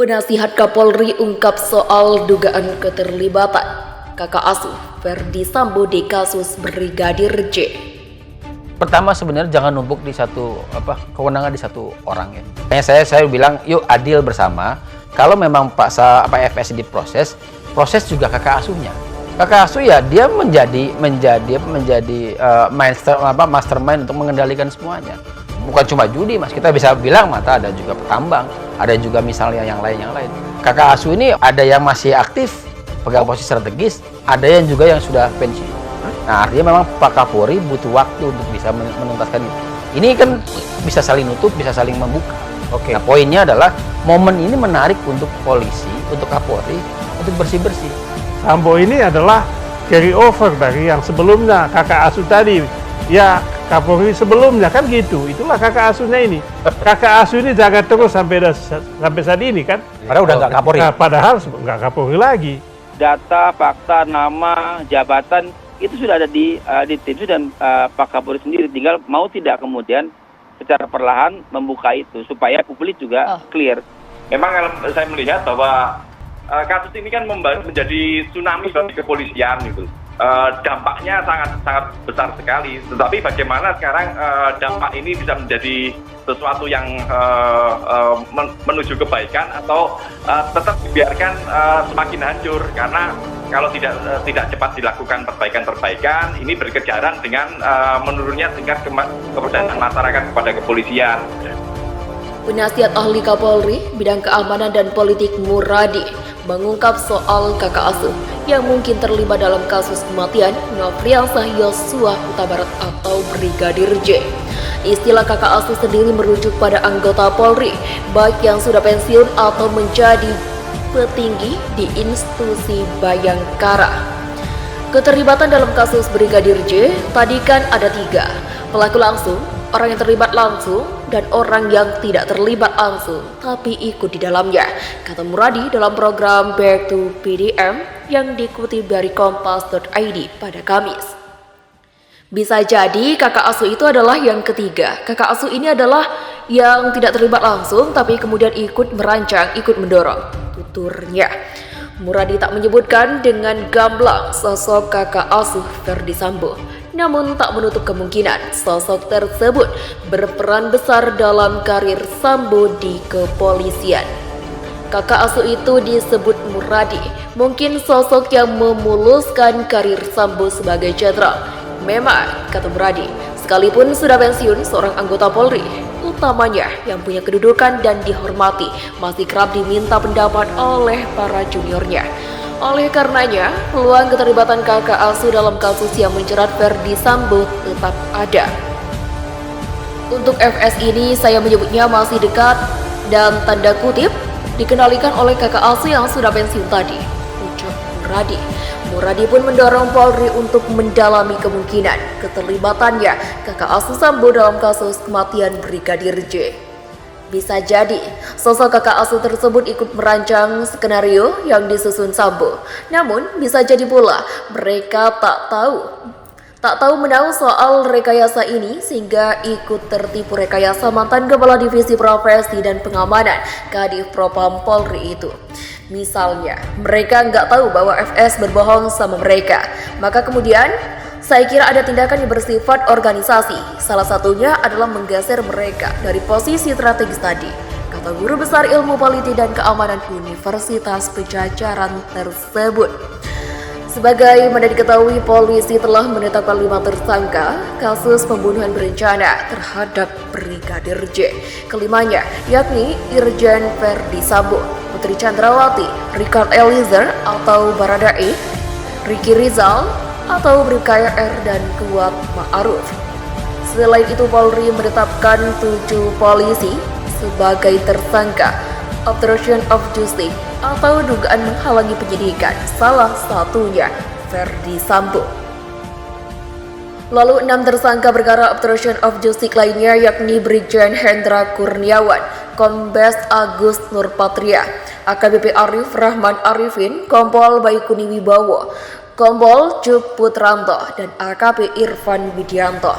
Penasihat Kapolri ungkap soal dugaan keterlibatan kakak asuh Ferdi Sambo di kasus Brigadir J. Pertama sebenarnya jangan numpuk di kewenangan di satu orang ya. Makanya saya bilang yuk adil bersama. Kalau memang FS diproses, proses juga kakak asuhnya. Kakak asuh ya dia menjadi mastermind untuk mengendalikan semuanya. Bukan cuma judi mas, kita bisa bilang mata ada juga petambang, ada juga misalnya yang lain. Kakak asuh ini ada yang masih aktif pegang posisi strategis, ada yang juga yang sudah pensiun. Nah artinya memang Pak Kapolri butuh waktu untuk bisa menuntaskan itu. Ini kan bisa saling nutup, bisa saling membuka. Oke. Nah poinnya adalah momen ini menarik untuk polisi, untuk Kapolri, untuk bersih-bersih. Sambo ini adalah carry over dari yang sebelumnya kakak asuh tadi. Ya Kapolri sebelumnya kan gitu. Itulah kakak asuhnya ini. Kakak asuh ini jaga terus sampai saat ini kan. Padahal udah nggak Kapolri. Nah, padahal nggak Kapolri lagi. Data, fakta, nama, jabatan itu sudah ada di tim dan Pak Kapolri sendiri. Tinggal mau tidak kemudian secara perlahan membuka itu supaya publik juga clear. Memang kalau saya melihat bahwa kasus ini kan menjadi tsunami bagi kepolisian gitu. Dampaknya sangat besar sekali. Tetapi bagaimana sekarang dampak ini bisa menjadi sesuatu yang menuju kebaikan atau tetap dibiarkan semakin hancur, karena kalau tidak cepat dilakukan perbaikan ini berkejaran dengan menurunnya tingkat kepercayaan masyarakat kepada kepolisian. Penasihat ahli Kapolri bidang keamanan dan politik Muradi mengungkap soal kakak asuh yang mungkin terlibat dalam kasus kematian Nofriansah Yosua Huta Barat atau Brigadir J. Istilah kakak asuh sendiri merujuk pada anggota Polri, baik yang sudah pensiun atau menjadi petinggi di institusi Bayangkara. Keterlibatan dalam kasus Brigadir J tadi kan ada 3, pelaku langsung, orang yang terlibat langsung, dan orang yang tidak terlibat langsung tapi ikut di dalamnya, kata Muradi dalam program Back to PDM yang dikutip dari kompas.id pada Kamis. Bisa jadi kakak asuh itu adalah yang ketiga. Kakak asuh ini adalah yang tidak terlibat langsung tapi kemudian ikut merancang, ikut mendorong, tuturnya. Muradi tak menyebutkan dengan gamblang sosok kakak asuh Ferdi Sambo, namun tak menutup kemungkinan sosok tersebut berperan besar dalam karir Sambo di kepolisian. Kakak asuh itu disebut Muradi mungkin sosok yang memuluskan karir Sambo sebagai jenderal. Memang, kata Muradi, sekalipun sudah pensiun, seorang anggota Polri, utamanya yang punya kedudukan dan dihormati, masih kerap diminta pendapat oleh para juniornya. Oleh karenanya, peluang keterlibatan kakak asuh dalam kasus yang menjerat Ferdi Sambo tetap ada. Untuk FS ini saya menyebutnya masih dekat dan tanda kutip dikendalikan oleh kakak asuh yang sudah pensiun tadi, ucap Muradi. Muradi pun mendorong Polri untuk mendalami kemungkinan keterlibatannya kakak asuh Sambo dalam kasus kematian Brigadir J. Bisa jadi, sosok kakak asuh tersebut ikut merancang skenario yang disusun Sambo. Namun, bisa jadi pula mereka tak tahu menahu soal rekayasa ini sehingga ikut tertipu rekayasa mantan Kepala Divisi Profesi dan Pengamanan Kadif Propam Polri itu. Misalnya, mereka nggak tahu bahwa FS berbohong sama mereka. Maka kemudian, saya kira ada tindakan yang bersifat organisasi. Salah satunya adalah menggeser mereka dari posisi strategis tadi, kata Guru Besar Ilmu Politik dan Keamanan Universitas Pajajaran tersebut. Sebagaimana diketahui, polisi telah menetapkan 5 tersangka kasus pembunuhan berencana terhadap Brigadir J. Kelimanya yakni Irjen Ferdi Sambo, Putri Chandrawati, Richard Eliezer atau Baradae, Ricky Rizal atau Bribka R dan Kuat Ma'ruf. Selain itu, Polri menetapkan 7 polisi sebagai tersangka obstruction of justice atau dugaan menghalangi penyidikan, salah satunya Ferdi Sambo. Lalu 6 tersangka perkara obstruction of justice lainnya yakni Brigjen Hendra Kurniawan, Kombes Agus Nurpatria, AKBP Arif Rahman Arifin, Kompol Baikuni Wibowo, Kompol Juk Putranto, dan AKP Irfan Widianto.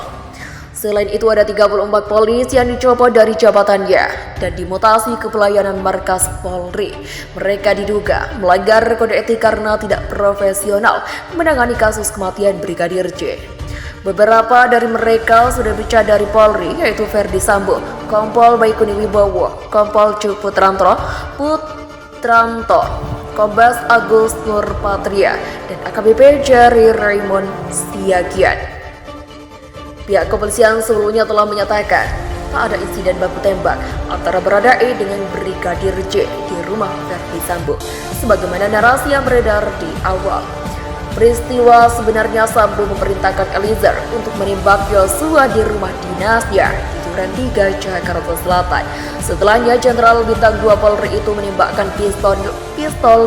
Selain itu ada 34 polisi yang dicopot dari jabatannya dan dimutasi ke pelayanan markas Polri. Mereka diduga melanggar kode etik karena tidak profesional menangani kasus kematian Brigadir J. Beberapa dari mereka sudah dipecat dari Polri, yaitu Ferdi Sambo, Kompol Baikuni Wibowo, Kompol Cuk Putranto, Kombes Agus Nurpatria, dan AKBP Jerry Raymond Siagian. Pihak kepolisian sebelumnya telah menyatakan tak ada insiden baku tembak antara Baradae dengan Brigadir J di rumah Ferdi Sambo, sebagaimana narasi yang beredar di awal. Peristiwa sebenarnya Sambo memerintahkan Eliezer untuk menembak Yosua di rumah dinasnya di Duren 3, Jakarta Selatan. Setelahnya Jenderal Bintang 2 Polri itu menembakkan pistol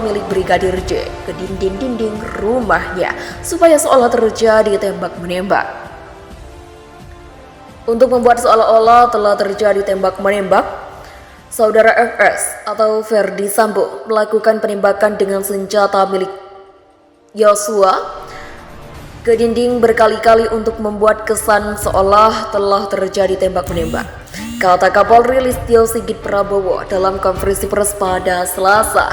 milik Brigadir J ke dinding-dinding rumahnya supaya seolah terjadi tembak-menembak. Untuk membuat seolah-olah telah terjadi tembak-menembak, saudara FS atau Ferdi Sambo melakukan penembakan dengan senjata milik Yosua ke dinding berkali-kali untuk membuat kesan seolah telah terjadi tembak-menembak, kata Kapolri Listio Sigit Prabowo dalam konferensi pers pada Selasa.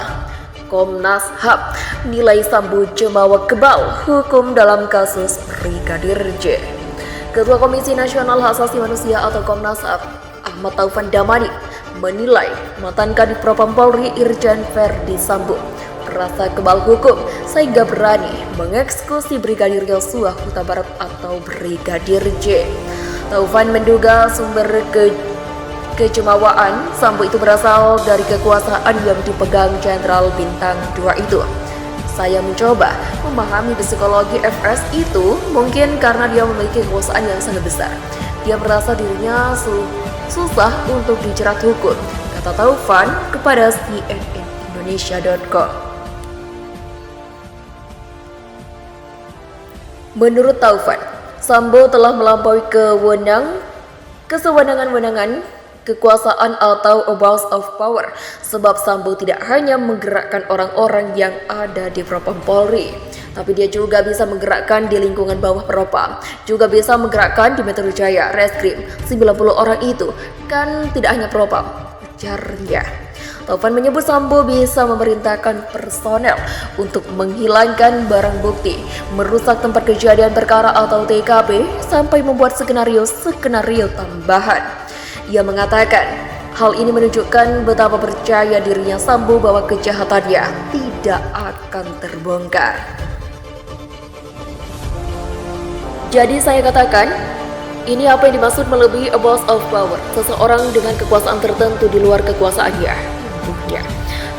Komnas HAM nilai Sambo jemawa kebal hukum dalam kasus Brigadir J. Ketua Komisi Nasional Hak Asasi Manusia atau Komnas HAM, Ahmad Taufan Damani, menilai mantan Kadif Propam Polri Irjen Ferdi Sambo merasa kebal hukum sehingga berani mengeksekusi Brigadir Yosua Huta Barat atau Brigadir J. Taufan menduga sumber kecemawaan Sambo itu berasal dari kekuasaan yang dipegang Jenderal Bintang 2 itu. Saya mencoba memahami psikologi FS itu mungkin karena dia memiliki kekuasaan yang sangat besar. Dia merasa dirinya susah untuk dijerat hukum, kata Taufan kepada cnnindonesia.com. Menurut Taufan, Sambo telah melampaui kesewenangan-wenangan kekuasaan atau abuse of power, sebab Sambo tidak hanya menggerakkan orang-orang yang ada di Propam Polri, tapi dia juga bisa menggerakkan di lingkungan bawah Propam, juga bisa menggerakkan di Metro Jaya, Reskrim. 90 orang itu kan tidak hanya Propam, ujarnya. Taufan menyebut Sambo bisa memerintahkan personel untuk menghilangkan barang bukti, merusak tempat kejadian perkara atau TKP, sampai membuat skenario tambahan. Ia mengatakan, hal ini menunjukkan betapa percaya dirinya Sambo bahwa kejahatannya tidak akan terbongkar. Jadi saya katakan, ini apa yang dimaksud melebihi abuse of power, seseorang dengan kekuasaan tertentu di luar kekuasaannya.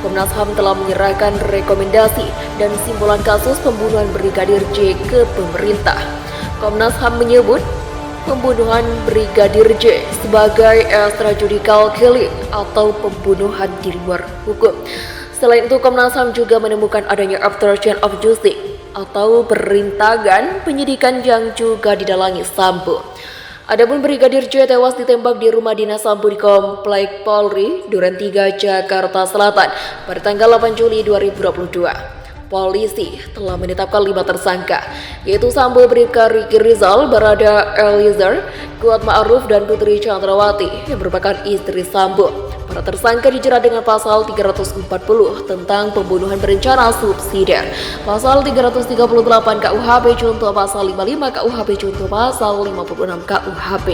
Komnas HAM telah menyerahkan rekomendasi dan kesimpulan kasus pembunuhan Brigadir J ke pemerintah. Komnas HAM menyebut pembunuhan Brigadir J sebagai extrajudicial killing atau pembunuhan di luar hukum. Selain itu, Komnas HAM juga menemukan adanya obstruction of justice atau perintangan penyidikan yang juga didalangi Sambo. Adapun Brigadir J tewas ditembak di rumah dinas Sambo di Komplek Polri, Duren 3, Jakarta Selatan pada tanggal 8 Juli 2022. Polisi telah menetapkan 5 tersangka, yaitu Sambo, Bribka Riki Rizal, Barada Eliezer, Kuat Ma'ruf, dan Putri Chandrawati yang merupakan istri Sambo. Para tersangka dijerat dengan pasal 340 tentang pembunuhan berencana subsidiar, pasal 338 KUHP contoh pasal 55 KUHP contoh pasal 56 KUHP.